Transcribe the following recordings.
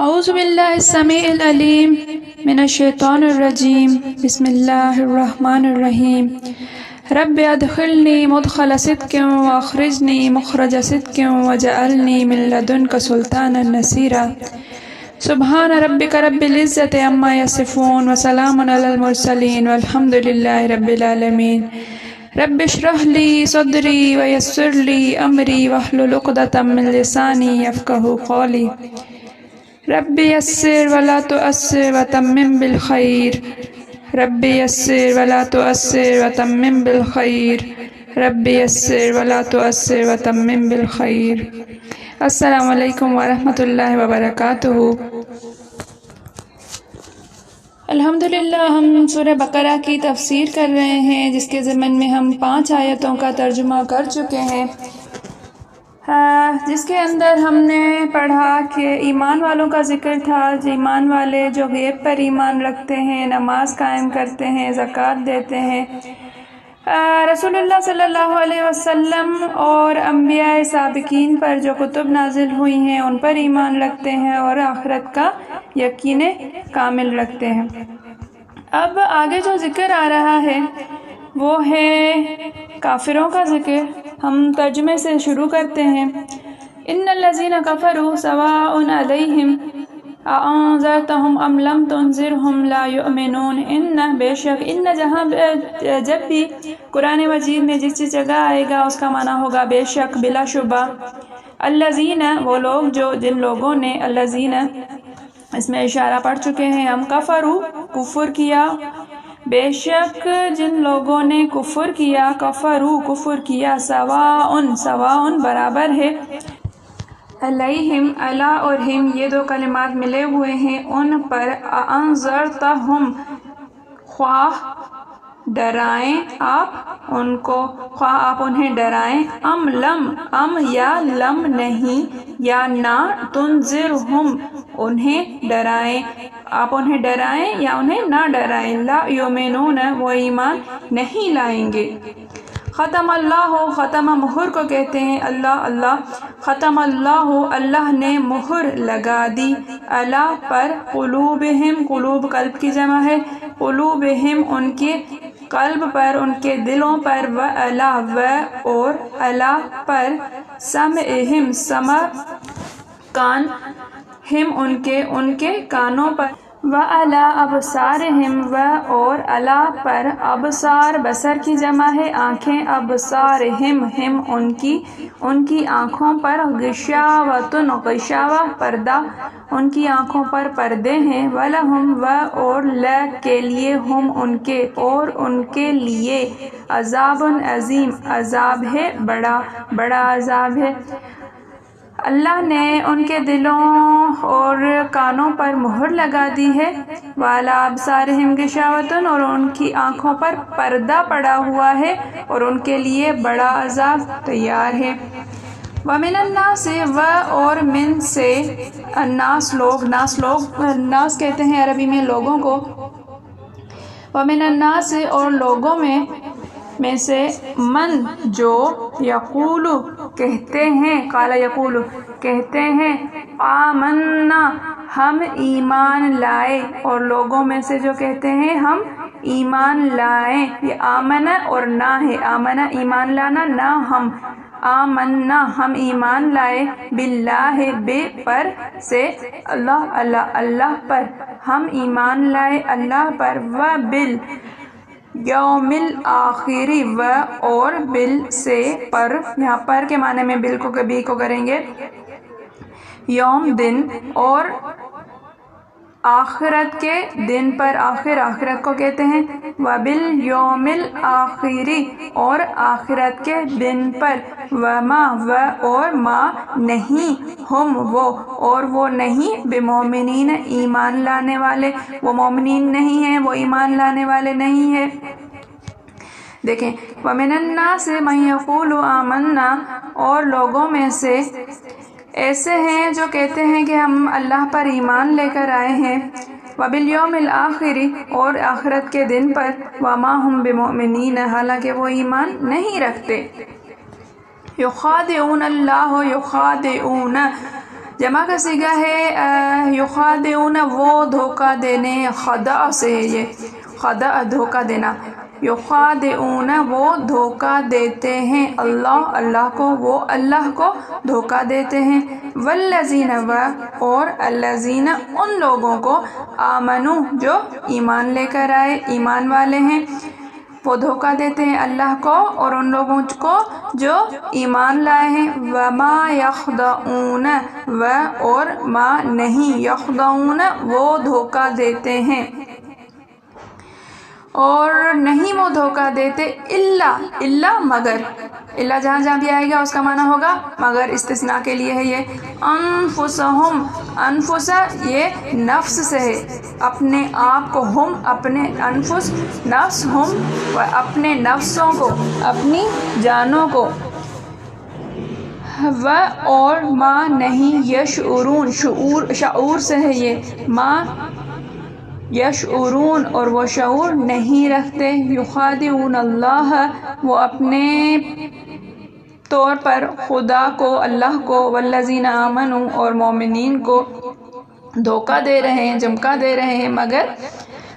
اعوذ باللہ السمیع العلیم من الشیطان الرجیم بسم اللہ الرحمن الرحیم رب ادخلنی مدخل صدق واخرجنی مخرج صدق وجعلنی من لدنک سلطانا نصیرا سبحان ربک رب العزت عما یصفون وسلام علی المرسلین والحمد للہ رب العالمین رب اشرح لی صدری ویسر لی امری واحلل عقدۃ من لسانی یفقہوا قولی رب یسر ولا تعسر وتمم بالخیر رب یسر ولا تعسر وتمم بالخیر رب یسر ولا تعسر وتمم بالخیر۔ السلام علیکم ورحمۃ اللہ وبرکاتہ۔ الحمدللہ ہم سورہ بقرہ کی تفسیر کر رہے ہیں، جس کے ضمن میں ہم 5 آیتوں کا ترجمہ کر چکے ہیں، جس کے اندر ہم نے پڑھا کہ ایمان والوں کا ذکر تھا، ایمان والے جو غیب پر ایمان رکھتے ہیں، نماز قائم کرتے ہیں، زکوٰۃ دیتے ہیں، رسول اللہ صلی اللہ علیہ وسلم اور انبیاء سابقین پر جو کتب نازل ہوئی ہیں ان پر ایمان رکھتے ہیں، اور آخرت کا یقین کامل رکھتے ہیں۔ اب آگے جو ذکر آ رہا ہے وہ ہے کافروں کا ذکر۔ ہم ترجمے سے شروع کرتے ہیں۔ ان الذین کفروا سواء علیہم اانذرتہم ام لم تنذرہم لا یؤمنون۔ ان بے شک، ان جہاں جب بھی قرآن مجید میں جس جگہ آئے گا اس کا معنی ہوگا بے شک، بلا شبہ۔ الذین، وہ لوگ جو، جن لوگوں نے، الذین اس میں اشارہ پڑھ چکے ہیں ہم، کفروا کفر کیا، بے شک جن لوگوں نے کفر کیا، کفروا کفر کیا، سواء برابر ہے، علیہم علی اور ہم، یہ 2 کلمات ملے ہوئے ہیں ان پر، انذرتہم خواہ ڈرائیں آپ ان کو، خواہ آپ انہیں ڈرائیں، ام یا لم نہیں یا نہ، تنذرہم انہیں ڈرائیں، آپ انہیں ڈرائیں یا انہیں نہ ڈرائیں، لا یؤمنون وہ ایمان نہیں لائیں گے۔ ختم اللہ، ختم مہر کو کہتے ہیں، اللہ ختم اللہ، اللہ نے مہر لگا دی، اللہ پر، قلوبہم، قلوب قلب کی جمع ہے، قلوبہم ان کے قلب پر، ان کے دلوں پر، اور اللہ پر، سمعہم سمع کان، ہم ان کے کانوں پر، وعلی ابصارہم اور اللہ پر، ابصار بصر کی جمع ہے آنکھیں، ابصارہم ہم ان کی آنکھوں پر، غشاوۃ غشاوہ پردہ، ان کی آنکھوں پر پردے ہیں، ولہم اور کے لیے، ہم ان کے لیے، عذاب عظیم عذاب ہے، بڑا عذاب ہے۔ اللہ نے ان کے دلوں اور کانوں پر مہر لگا دی ہے، وَعَلَىٰ أَبْصَارِهِمْ غِشَاوَةٌ اور ان کی آنکھوں پر پردہ پڑا ہوا ہے، اور ان کے لیے بڑا عذاب تیار ہے۔ وَمِنَ النَّاسِ اور من سے، الناس لوگ، ناس کہتے ہیں عربی میں لوگوں کو۔ وَمِنَ النَّاسِ اور لوگوں میں سے، من جو، یقول کہتے ہیں، قال یقول کہتے ہیں، آمنا ہم ایمان لائے، اور لوگوں میں سے جو کہتے ہیں ہم ایمان لائیں، یہ آمنا اور نہ ہے، آمنا ایمان لانا، نہ ہم، آمنا ہم ایمان لائے، باللہ بے پر سے، اللہ پر، ہم ایمان لائے اللہ پر، یوم الآخر اور بل سے، پر یہاں پر کے معنی میں بل کو کبھی کو کریں گے، یوم دن، اور آخرت کے دن پر، آخرت کو کہتے ہیں، وبالیوم الآخر اور آخرت کے دن پر، وما اور ما نہیں، ہم وہ نہیں، بمومنین ایمان لانے والے، وہ مومنین نہیں ہیں، وہ ایمان لانے والے نہیں ہیں۔ دیکھیں، وَمِنَ النَّاسِ مَن يَقُولُ آمَنَّا اور لوگوں میں سے ایسے ہیں جو کہتے ہیں کہ ہم اللہ پر ایمان لے کر آئے ہیں، وَبِالْيَوْمِ الْآخِرِ اور آخرت کے دن پر، وَمَا هُمْ بِمُؤْمِنِينَ حالانکہ وہ ایمان نہیں رکھتے۔ يُخَادِعُونَ اللَّهَ يُخَادِعُونَ جمع کا صیغہ ہے یخادعون، وہ دھوکہ دینے، خدع سے ہے یہ، خدع دھوکہ دینا، یخادعون وہ دھوکہ دیتے ہیں، اللہ کو، وہ اللہ کو دھوکہ دیتے ہیں، والذین اور الذین ان لوگوں کو آمنو جو ایمان لے کر آئے، ایمان والے ہیں، وہ دھوکہ دیتے ہیں اللہ کو اور ان لوگوں کو جو ایمان لائے ہیں، وما یخدعون اور ما نہیں، یخدعون وہ دھوکہ دیتے ہیں اور نہیں وہ دھوکہ دیتے، الا مگر، الا جہاں جہاں بھی آئے گا اس کا معنی ہوگا مگر، استثناء کے لیے ہے یہ، انفسہم، انفس یہ نفس سے ہے، اپنے آپ کو، ہم اپنے، انفس نفس، ہم اپنے نفسوں کو، اپنی جانوں کو، و اور ما نہیں، یشعرون شعور سے ہے یہ، ما یشعرون اور وہ شعور نہیں رکھتے، یخادعون اللہ وہ اپنے طور پر خدا کو، اللہ کو، والذین آمنوا اور مومنین کو دھوکہ دے رہے ہیں، جمکا دے رہے ہیں، مگر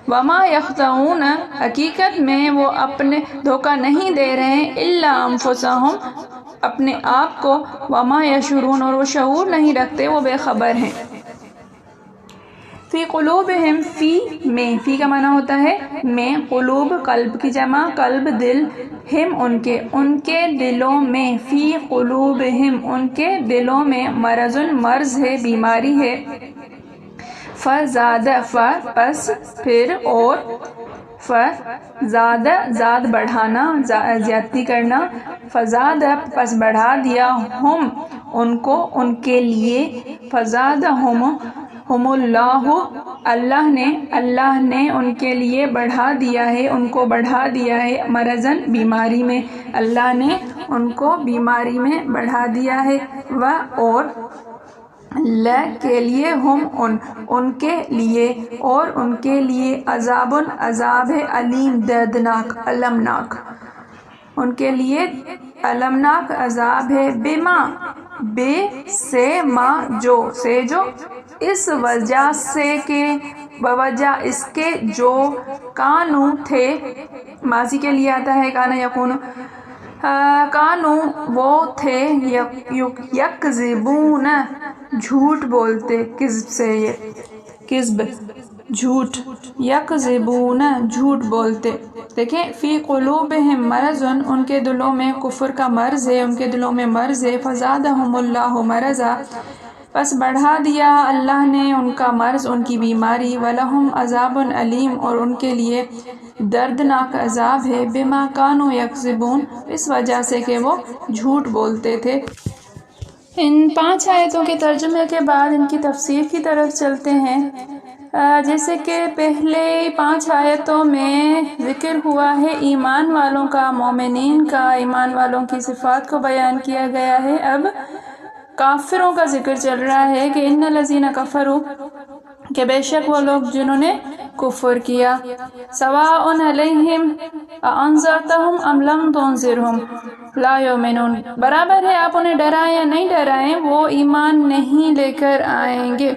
وما یخدعون حقیقت میں وہ اپنے دھوکہ نہیں دے رہے ہیں، الا انفسہم اپنے آپ کو، وما یشعرون اور وہ شعور نہیں رکھتے، وہ بے خبر ہیں۔ فی قلوبہم، فی میں، فی کا معنی ہوتا ہے میں، قلوب قلب کی جمع، قلب دل، ہم ان کے دلوں میں، فی قلوبہم ان کے دلوں میں، مرض مرض ہے، بیماری ہے، فزاد پس پھر، اور فزاد زاد بڑھانا، زیادتی کرنا، فزاد پس بڑھا دیا، ہم ان کو، ان کے لیے، فزادہم اللہ اللہ نے ان کے لیے بڑھا دیا ہے، ان کو بڑھا دیا ہے، مرضاً بیماری میں، اللہ نے ان کو بیماری میں بڑھا دیا ہے، و اور کے لیے، ہم ان کے لیے، اور ان کے لیے، عذاب عذاب ہے، علیم دردناک، المناک، ان کے لیے المناک عذاب ہے، بما بے سے، ما جو سے، جو اس وجہ سے کہ، بوجہ اس کے جو، کانو تھے، ماضی کے لیے آتا ہے کانا یکون، کانو وہ تھے، یکذبون جھوٹ بولتے، کذب سے یہ، کذب جھوٹ، یکذبون جھوٹ بولتے، دیکھیں، فی قلوبہم مرض ان کے دلوں میں کفر کا مرض ہے، ان کے دلوں میں مرض ہے، فزادہم اللہ مرضا پس بڑھا دیا اللہ نے ان کا مرض، ان کی بیماری، وَلَهُمْ عَذَابٌ علیم اور ان کے لیے دردناک عذاب ہے، بما کانوا یکذبون اس وجہ سے کہ وہ جھوٹ بولتے تھے۔ ان 5 آیتوں کے ترجمے کے بعد ان کی تفسیر کی طرف چلتے ہیں۔ جیسے کہ پہلے 5 آیتوں میں ذکر ہوا ہے ایمان والوں کا، مومنین کا، ایمان والوں کی صفات کو بیان کیا گیا ہے، اب کافروں کا ذکر چل رہا ہے کہ ان الذین کفروا کہ بے شک وہ لوگ جنہوں نے کفر کیا، سواء علیہم اانذرتہم ام لم تنذرہم لا یؤمنون برابر ہے آپ انہیں ڈرائیں یا نہیں ڈرائیں وہ ایمان نہیں لے کر آئیں گے۔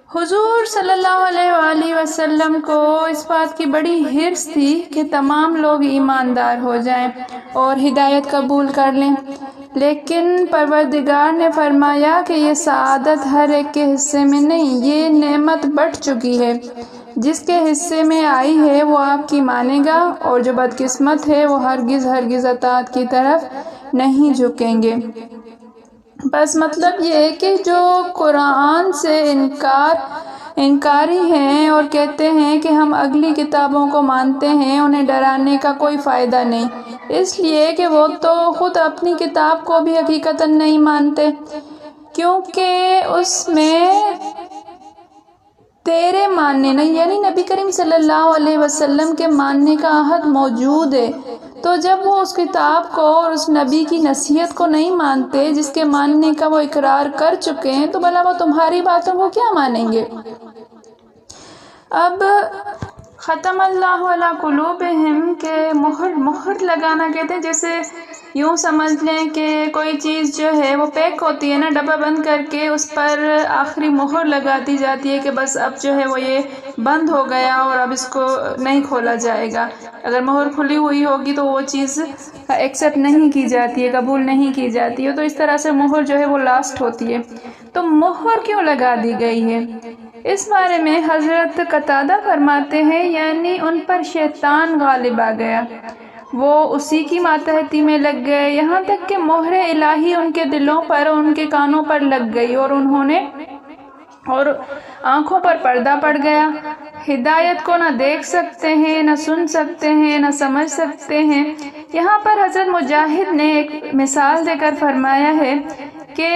حضور صلی اللہ علیہ وآلہ وسلم کو اس بات کی بڑی حرص تھی کہ تمام لوگ ایماندار ہو جائیں اور ہدایت قبول کر لیں، لیکن پروردگار نے فرمایا کہ یہ سعادت ہر ایک کے حصے میں نہیں، یہ نعمت بٹ چکی ہے، جس کے حصے میں آئی ہے وہ آپ کی مانے گا، اور جو بدقسمت ہے وہ ہرگز اطاعت کی طرف نہیں جھکیں گے۔ بس مطلب یہ ہے کہ جو قرآن سے انکاری ہیں اور کہتے ہیں کہ ہم اگلی کتابوں کو مانتے ہیں، انہیں ڈرانے کا کوئی فائدہ نہیں، اس لیے کہ وہ تو خود اپنی کتاب کو بھی حقیقتاً نہیں مانتے، کیونکہ اس میں تیرے ماننے نہیں، یعنی نبی کریم صلی اللہ علیہ وسلم کے ماننے کا عہد موجود ہے، تو جب وہ اس کتاب کو اور اس نبی کی نصیحت کو نہیں مانتے جس کے ماننے کا وہ اقرار کر چکے ہیں، تو بھلا وہ تمہاری باتوں کو کیا مانیں گے؟ اب ختم اللہ علی قلوبہم کے مہر لگانا کہتے ہیں، جیسے یوں سمجھ لیں کہ کوئی چیز جو ہے وہ پیک ہوتی ہے نا، ڈبہ بند کر کے اس پر آخری مہر لگاتی جاتی ہے کہ بس اب جو ہے وہ یہ بند ہو گیا اور اب اس کو نہیں کھولا جائے گا۔ اگر مہر کھلی ہوئی ہوگی تو وہ چیز ایکسیپٹ نہیں کی جاتی ہے، قبول نہیں کی جاتی ہے، تو اس طرح سے مہر جو ہے وہ لاسٹ ہوتی ہے۔ تو مہر کیوں لگا دی گئی ہے؟ اس بارے میں حضرت قتادہ فرماتے ہیں یعنی ان پر شیطان غالب آ گیا، وہ اسی کی ماتحتی میں لگ گئے، یہاں تک کہ مہر الہی ان کے دلوں پر، ان کے کانوں پر لگ گئی اور اور آنکھوں پر پردہ پڑ گیا، ہدایت کو نہ دیکھ سکتے ہیں، نہ سن سکتے ہیں، نہ سمجھ سکتے ہیں۔ یہاں پر حضرت مجاہد نے ایک مثال دے کر فرمایا ہے کہ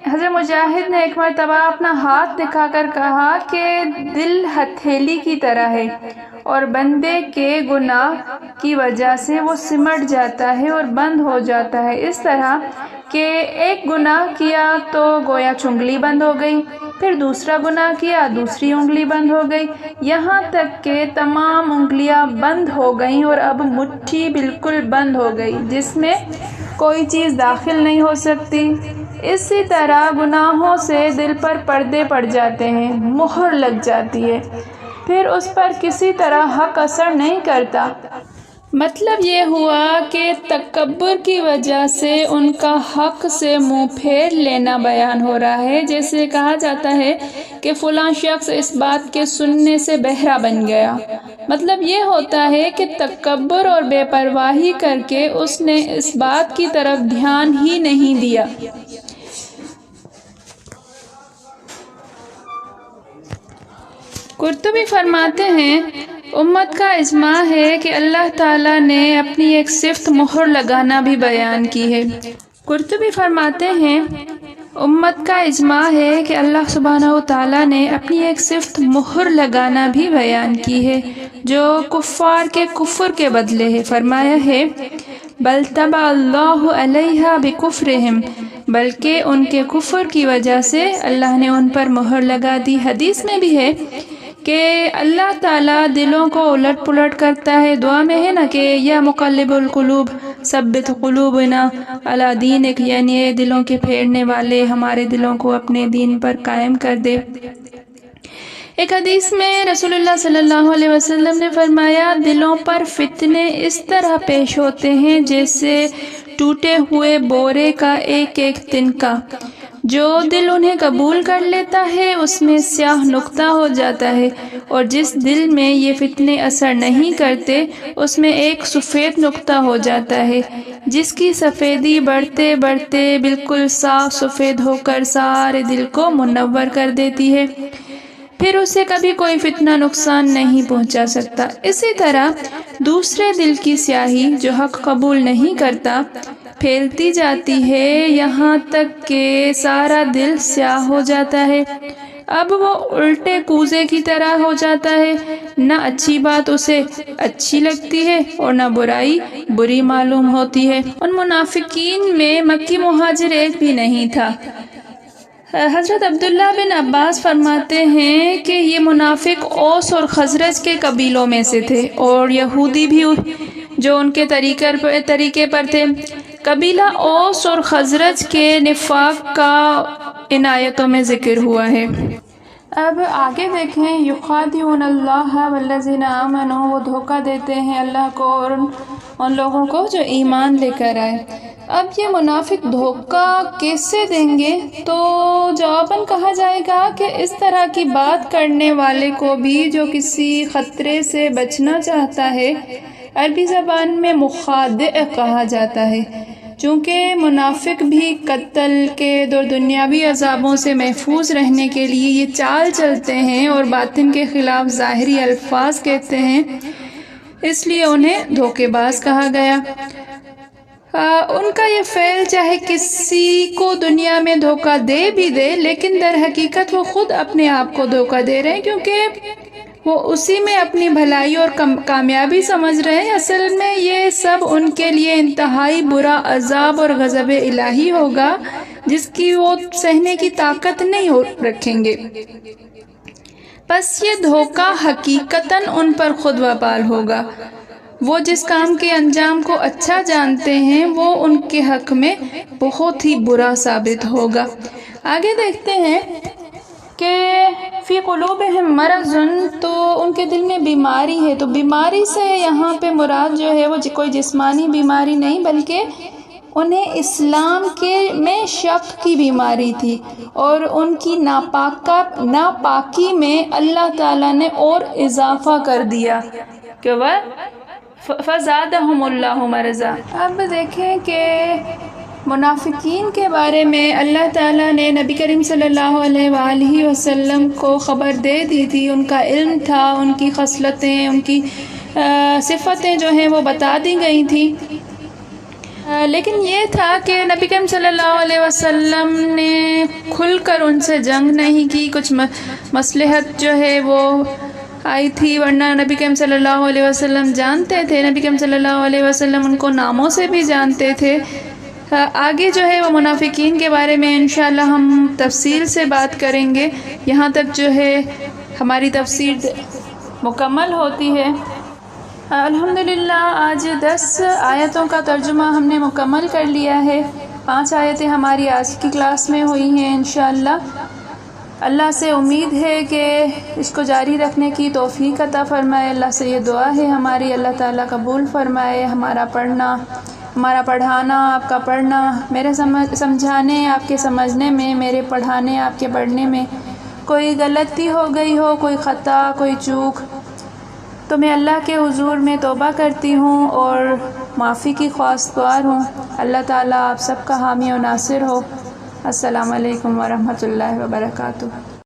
حضرت مجاہد نے ایک مرتبہ اپنا ہاتھ دکھا کر کہا کہ دل ہتھیلی کی طرح ہے اور بندے کے گناہ کی وجہ سے وہ سمٹ جاتا ہے اور بند ہو جاتا ہے، اس طرح کہ ایک گناہ کیا تو گویا چنگلی بند ہو گئی، پھر دوسرا گناہ کیا دوسری انگلی بند ہو گئی، یہاں تک کہ تمام انگلیاں بند ہو گئیں اور اب مٹھی بالکل بند ہو گئی جس میں کوئی چیز داخل نہیں ہو سکتی۔ اسی طرح گناہوں سے دل پر پردے پڑ جاتے ہیں، مہر لگ جاتی ہے، پھر اس پر کسی طرح حق اثر نہیں کرتا۔ مطلب یہ ہوا کہ تکبر کی وجہ سے ان کا حق سے منہ پھیر لینا بیان ہو رہا ہے، جیسے کہا جاتا ہے کہ فلاں شخص اس بات کے سننے سے بہرا بن گیا۔ مطلب یہ ہوتا ہے کہ تکبر اور بے پرواہی کر کے اس نے اس بات کی طرف دھیان ہی نہیں دیا۔ قرطبی فرماتے ہیں امت کا اجماع ہے کہ اللہ تعالیٰ نے اپنی ایک صفت مہر لگانا بھی بیان کی ہے۔ قرطبی فرماتے ہیں امت کا اجماع ہے کہ اللہ سبحانہ و تعالیٰ نے اپنی ایک صفت مہر لگانا بھی بیان کی ہے جو کفار کے کفر کے بدلے ہے۔ فرمایا ہے بل طبع اللہ علیہا بکفرہم، بلکہ ان کے کفر کی وجہ سے اللہ نے ان پر مہر لگا دی۔ حدیث میں بھی ہے کہ اللہ تعالیٰ دلوں کو الٹ پلٹ کرتا ہے، دعا میں ہے نا کہ یا مقلب القلوب ثبت قلوبنا علی دینک، یعنی اے دلوں کے پھیرنے والے ہمارے دلوں کو اپنے دین پر قائم کر دے۔ ایک حدیث میں رسول اللہ صلی اللہ علیہ وسلم نے فرمایا دلوں پر فتنے اس طرح پیش ہوتے ہیں جیسے ٹوٹے ہوئے بورے کا ایک ایک تنکا، جو دل انہیں قبول کر لیتا ہے اس میں سیاہ نقطہ ہو جاتا ہے، اور جس دل میں یہ فتنے اثر نہیں کرتے اس میں ایک سفید نقطہ ہو جاتا ہے، جس کی سفیدی بڑھتے بڑھتے بالکل صاف سفید ہو کر سارے دل کو منور کر دیتی ہے، پھر اسے کبھی کوئی فتنہ نقصان نہیں پہنچا سکتا۔ اسی طرح دوسرے دل کی سیاہی جو حق قبول نہیں کرتا پھیلتی جاتی ہے یہاں تک کہ سارا دل سیاہ ہو جاتا ہے، اب وہ الٹے کوزے کی طرح ہو جاتا ہے، نہ اچھی بات اسے اچھی لگتی ہے اور نہ برائی بری معلوم ہوتی ہے۔ ان منافقین میں مکی مہاجر ایک بھی نہیں تھا۔ حضرت عبداللہ بن عباس فرماتے ہیں کہ یہ منافق اوس اور خزرج کے قبیلوں میں سے تھے اور یہودی بھی جو ان کے طریقے پر تھے۔ قبیلہ اوس اور خزرج کے نفاق کا ان آیتوں میں ذکر ہوا ہے۔ اب آگے دیکھیں یخادعون اللہ والذین آمنوا، وہ دھوکہ دیتے ہیں اللہ کو اور ان لوگوں کو جو ایمان لے کر آئے۔ اب یہ منافق دھوکہ کیسے دیں گے؟ تو جواباً کہا جائے گا کہ اس طرح کی بات کرنے والے کو بھی جو کسی خطرے سے بچنا چاہتا ہے عربی زبان میں مخادع کہا جاتا ہے، چونکہ منافق بھی قتل کے اور دنیاوی عذابوں سے محفوظ رہنے کے لیے یہ چال چلتے ہیں اور باطن کے خلاف ظاہری الفاظ کہتے ہیں، اس لیے انہیں دھوکے باز کہا گیا۔ ان کا یہ فعل چاہے کسی کو دنیا میں دھوکہ دے بھی دے، لیکن در حقیقت وہ خود اپنے آپ کو دھوکہ دے رہے ہیں، کیونکہ وہ اسی میں اپنی بھلائی اور کامیابی سمجھ رہے ہیں۔ اصل میں یہ سب ان کے لیے انتہائی برا عذاب اور غضب الہی ہوگا جس کی وہ سہنے کی طاقت نہیں رکھیں گے، بس یہ دھوکہ حقیقتاً ان پر خود وبال ہوگا۔ وہ جس کام کے انجام کو اچھا جانتے ہیں وہ ان کے حق میں بہت ہی برا ثابت ہوگا۔ آگے دیکھتے ہیں کہ فی قلوبہم مرض، تو ان کے دل میں بیماری ہے۔ تو بیماری سے یہاں پہ مراد جو ہے وہ کوئی جسمانی بیماری نہیں، بلکہ انہیں اسلام میں شک کی بیماری تھی، اور ان کی ناپاکی میں اللہ تعالیٰ نے اور اضافہ کر دیا کہ وہ فزادہم اللہ مرضا۔ اب دیکھیں کہ منافقین کے بارے میں اللہ تعالیٰ نے نبی کریم صلی اللہ علیہ وآلہ وسلم کو خبر دے دی تھی، ان کا علم تھا، ان کی خصلتیں، ان کی صفتیں جو ہیں وہ بتا دی گئی تھیں، لیکن یہ تھا کہ نبی کریم صلی اللہ علیہ وسلم نے کھل کر ان سے جنگ نہیں کی، کچھ مصلحت جو ہے وہ آئی تھی، ورنہ نبی کریم صلی اللہ علیہ وسلم جانتے تھے، نبی کریم صلی اللہ علیہ وسلم ان کو ناموں سے بھی جانتے تھے۔ آگے جو ہے وہ منافقین کے بارے میں انشاءاللہ ہم تفصیل سے بات کریں گے، یہاں تک جو ہے ہماری تفسیر مکمل ہوتی ہے۔ الحمدللہ آج 10 آیتوں کا ترجمہ ہم نے مکمل کر لیا ہے، 5 آیتیں ہماری آج کی کلاس میں ہوئی ہیں انشاءاللہ۔ اللہ سے امید ہے کہ اس کو جاری رکھنے کی توفیق عطا فرمائے، اللہ سے یہ دعا ہے ہماری، اللہ تعالیٰ قبول فرمائے ہمارا پڑھنا، ہمارا پڑھانا، آپ کا پڑھنا، میرے سمجھانے آپ کے سمجھنے میں، میرے پڑھانے آپ کے پڑھنے میں کوئی غلطی ہو گئی ہو، کوئی خطا، کوئی چوک، تو میں اللہ کے حضور میں توبہ کرتی ہوں اور معافی کی خواستگار ہوں۔ اللہ تعالیٰ آپ سب کا حامی و ناصر ہو۔ السلام علیکم ورحمۃ اللہ وبرکاتہ۔